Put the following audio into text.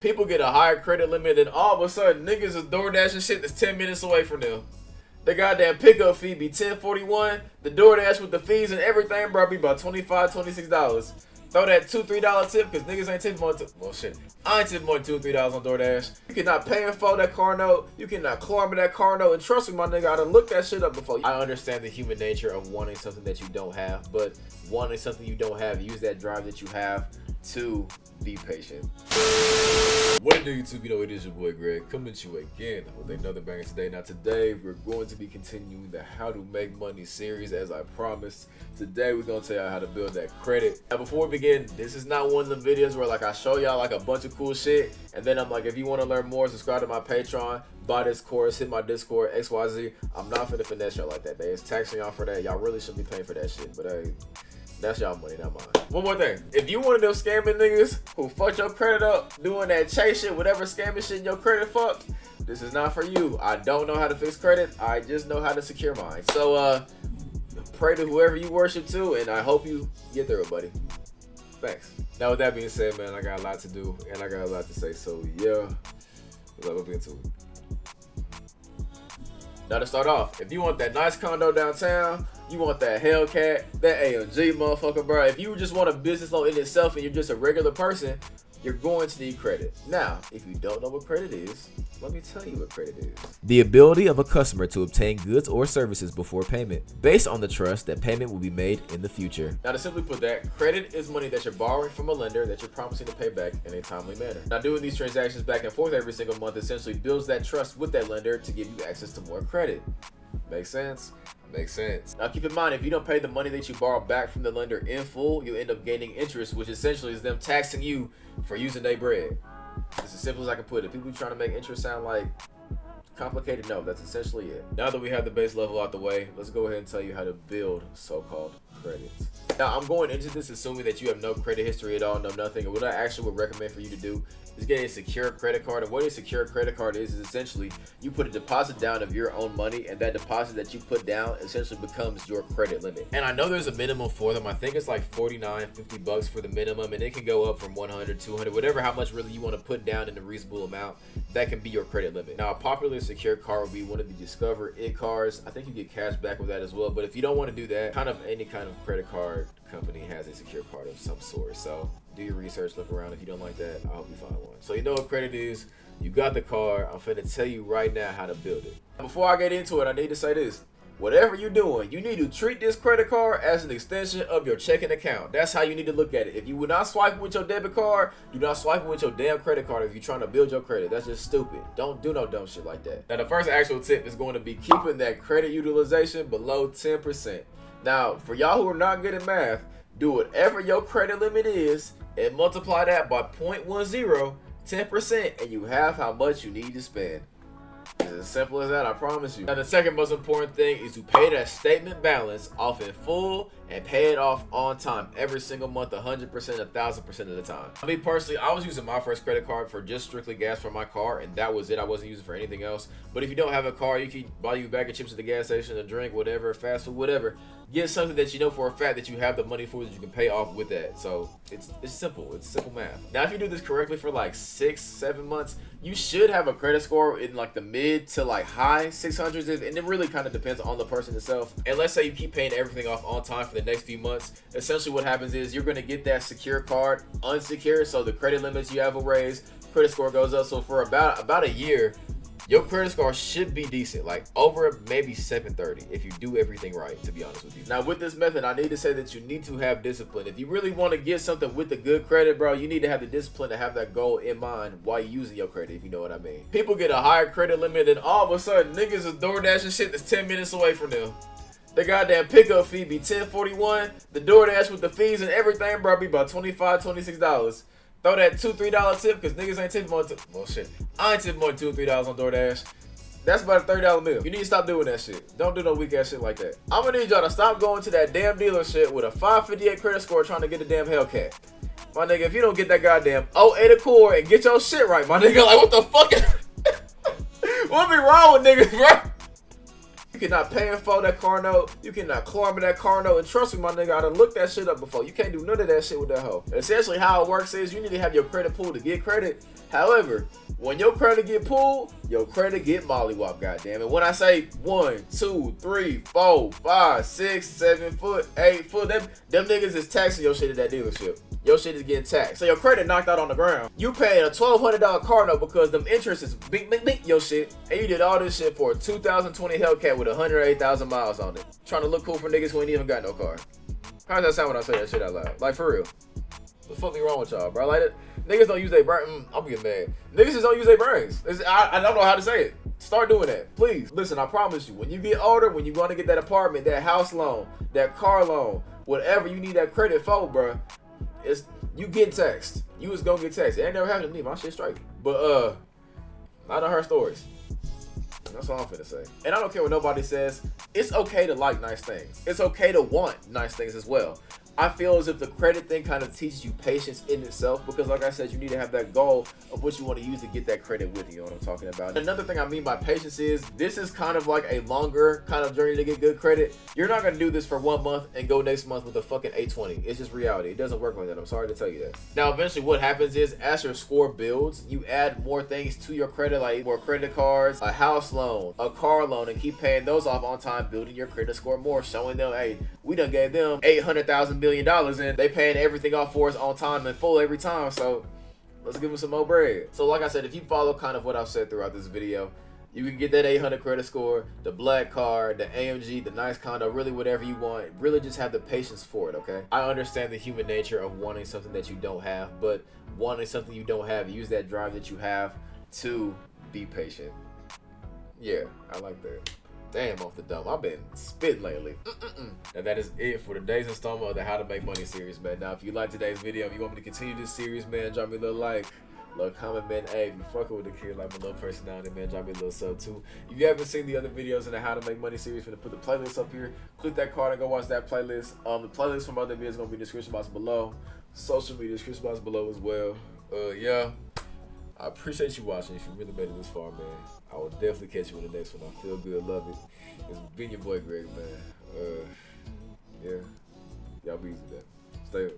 People get a higher credit limit, and all of a sudden niggas is DoorDashing shit that's 10 minutes away from them. The goddamn pickup fee be $10.41. The DoorDash with the fees and everything, bro, be about $25, $26. Throw that $2, $3 tip, because niggas ain't tipping more. Well, shit. I ain't tipping more than $2, $3 on DoorDash. You cannot pay in full that car note. You cannot climb that car note. And trust me, my nigga, I done looked that shit up before. I understand the human nature of wanting something that you don't have, but wanting something you don't have, use that drive that you have to be patient. What it do, YouTube? You know, it is your boy Greg coming to you again with another banger today. Now today we're going to be continuing the How to Make Money series as I promised. Today we're going to tell you how to build that credit. Now before we begin, this is not one of them videos where like I show y'all like a bunch of cool shit and then I'm like, if you want to learn more, subscribe to my Patreon, buy this course, hit my Discord, XYZ. I'm not finna finesse y'all like that. They is taxing y'all for that. Y'all really shouldn't be paying for that shit, but hey, that's y'all money, not mine. One more thing. If you one of them scamming niggas who fucked your credit up doing that chase shit, whatever scamming shit in your credit fucked, this is not for you. I don't know how to fix credit. I just know how to secure mine. So, pray to whoever you worship to, and I hope you get through it, buddy. Thanks. Now, with that being said, man, I got a lot to do, and I got a lot to say. So, yeah, let's get into it. Now, to start off, if you want that nice condo downtown, you want that Hellcat, that AMG motherfucker, bro. If you just want a business loan in itself and you're just a regular person, you're going to need credit. Now, if you don't know what credit is, let me tell you what credit is. The ability of a customer to obtain goods or services before payment, based on the trust that payment will be made in the future. Now, to simply put that, credit is money that you're borrowing from a lender that you're promising to pay back in a timely manner. Now, doing these transactions back and forth every single month essentially builds that trust with that lender to give you access to more credit. Make sense? Makes sense. Now keep in mind, if you don't pay the money that you borrow back from the lender in full, you end up gaining interest, which essentially is them taxing you for using their bread. It's as simple as I can put it. People trying to make interest sound like complicated. No, that's essentially it. Now that we have the base level out the way, let's go ahead and tell you how to build so-called credit. Now I'm going into this assuming that you have no credit history at all, no nothing. And what I actually would recommend for you to do is get a secure credit card. And what a secure credit card is essentially you put a deposit down of your own money, and that deposit that you put down essentially becomes your credit limit. And I know there's a minimum for them. I think it's like $49-$50 for the minimum, and it can go up from 100, 200, whatever, how much really you want to put down in a reasonable amount. That can be your credit limit. Now a popular secure card would be one of the Discover It cards. I think you get cash back with that as well. But if you don't want to do that, kind of any kind of credit card company has a secure card of some sort. So do your research, look around. If you don't like that, I hope you find one. So you know what credit is, you got the card. I'm finna tell you right now how to build it. Before I get into it, I need to say this. Whatever you're doing, you need to treat this credit card as an extension of your checking account. That's how you need to look at it. If you would not swipe with your debit card, do not swipe with your damn credit card if you're trying to build your credit. That's just stupid. Don't do no dumb shit like that. Now, the first actual tip is going to be keeping that credit utilization below 10%. Now, for y'all who are not good at math, do whatever your credit limit is and multiply that by 0.10, 10%, and you have how much you need to spend. It's as simple as that, I promise you. Now, the second most important thing is to pay that statement balance off in full and pay it off on time every single month, 100%, 1,000% of the time. Me personally, I was using my first credit card for just strictly gas for my car, and that was it. I wasn't using it for anything else. But if you don't have a car, you can buy you a bag of chips at the gas station, a drink, whatever, fast food, whatever. Get something that you know for a fact that you have the money for that you can pay off with that. So it's simple. It's simple math. Now, if you do this correctly for like 6-7 months, you should have a credit score in like the mid to like high 600s, and it really kind of depends on the person itself. And let's say you keep paying everything off on time for the next few months. Essentially what happens is you're going to get that secure card unsecured, so the credit limits you have will raise, credit score goes up. So for about a year, your credit score should be decent, like over maybe 730 if you do everything right, to be honest with you. Now with this method, I need to say that you need to have discipline. If you really want to get something with the good credit, bro, you need to have the discipline to have that goal in mind while you're using your credit, if you know what I mean. People get a higher credit limit, and all of a sudden niggas is DoorDashing shit that's 10 minutes away from them. The goddamn pickup fee be $10.41. The DoorDash with the fees and everything, bro, be about $25, $26. Throw that $2, $3 tip, because niggas ain't tipping more. Well, shit. I ain't tipping more than $2 or $3 on DoorDash. That's about a $30 meal. You need to stop doing that shit. Don't do no weak ass shit like that. I'm gonna need y'all to stop going to that damn dealership with a 558 credit score trying to get a damn Hellcat. My nigga, if you don't get that goddamn 08 Accord and get your shit right, my nigga, like what the fuck is what be wrong with niggas, bro? cannot pay in full that car note. You cannot climb that car note. And trust me, my nigga, I done looked that shit up before. You can't do none of that shit with that hoe. Essentially, how it works is you need to have your credit pulled to get credit. However, when your credit get pulled, your credit get mollywop, goddamn it. When I say 1, 2, 3, 4, 5, 6, 7 foot, 8 foot, them niggas is taxing your shit at that dealership. Your shit is getting taxed. So your credit knocked out on the ground. You paying a $1,200 car note because them interest is big your shit. And you did all this shit for a 2020 Hellcat with 108,000 miles on it. Trying to look cool for niggas who ain't even got no car. How does that sound when I say that shit out loud? Like, for real. What the fuck be wrong with y'all, bro? Like, niggas don't use their brain. I'm getting mad. Niggas just don't use their brains. I don't know how to say it. Start doing that, please. Listen, I promise you, when you get older, when you're going to get that apartment, that house loan, that car loan, whatever you need that credit for, bro, you get taxed. You was gonna get taxed. It ain't never happened to me. My shit straight. But I done heard stories. That's all I'm finna say. And I don't care what nobody says. It's okay to like nice things. It's okay to want nice things as well. I feel as if the credit thing kind of teaches you patience in itself, because like I said, you need to have that goal of what you want to use to get that credit with you. You know what I'm talking about? Another thing I mean by patience is this is kind of like a longer kind of journey to get good credit. You're not going to do this for 1 month and go next month with a fucking 820. It's just reality. It doesn't work like that. I'm sorry to tell you that. Now, eventually what happens is as your score builds, you add more things to your credit, like more credit cards, a house loan, a car loan, and keep paying those off on time, building your credit score more, showing them, hey, we done gave them $800,000 million and they paying everything off for us on time and full every time, so let's give them some more bread. So like I said, if you follow kind of what I've said throughout this video, you can get that 800 credit score, the black car, the AMG, the nice condo, really whatever you want. Really just have the patience for it, okay? I understand the human nature of wanting something that you don't have, but wanting something you don't have, use that drive that you have to be patient. Yeah, I like that. Damn, off the dome. I've been spitting lately. And that is it for today's installment of the How to Make Money series, man. Now, if you like today's video, if you want me to continue this series, man, drop me a little like, little comment, man. Hey, if you fucking with the kid, like my little personality, man, drop me a little sub too. If you haven't seen the other videos in the How to Make Money series, I'm gonna put the playlist up here. Click that card and go watch that playlist. The playlist from other videos is gonna be in the description box below. Social media description box below as well. Yeah. I appreciate you watching. If you really made it this far, man, I will definitely catch you in the next one. I feel good, love it. It's been your boy Greg, man. Yeah. Y'all be easy, man. Stay up.